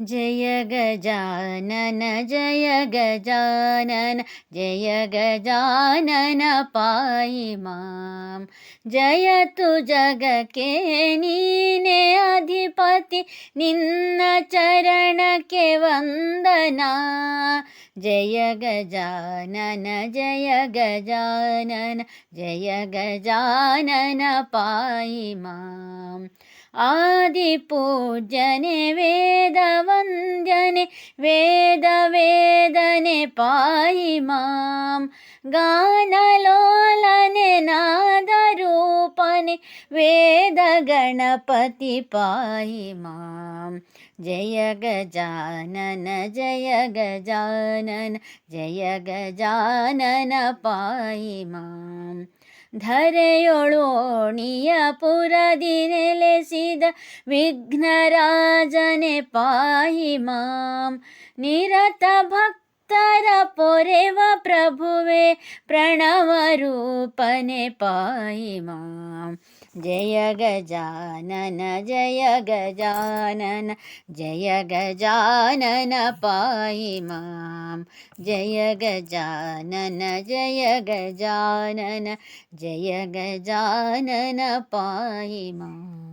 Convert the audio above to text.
जय गजानन जय गजानन जय गजानन पाहि मां। जयतु जगಕ್ಕೆ ನೀನೇ ಅಧಿಪತಿ ನಿನ್ನ ಚರಣಕ್ಕೆ ವಂದನಾ। जय गजानन जय गजानन जय गजानन पाहि मां। आदिपूज्यने वेदवन्द्यने वेद वेदने पाहि मां। गानलोलने नादरूपने वेद गणपति पाहि मां। जय गजानन जय गजानन जय गजानन पाहि मां। ಧರೆಯೊಳೋಣಿಯ ಪುರದಿ ನೆಲೆಸಿದ ವಿಘ್ನರಾಜನೆ ಪಾಹಿ ಮಾಂ। ನಿರತ ಭಕ್ತರ ಪೊರೆವ ಪ್ರಭುವೆ ಪ್ರಣವ ರೂಪನೆ ಪಾಹಿ ಮಾಂ। ಜಯ ಗಜಾನನ ಜಯ ಗಜಾನನ ಜಯ ಗಜಾನನ ಪಾಹಿ ಮಾಂ। ಜಯ ಗಜಾನನ ಜಯ ಗಜಾನನ ಜಯ ಗಜಾನನ ಪಾಹಿ ಮಾಂ।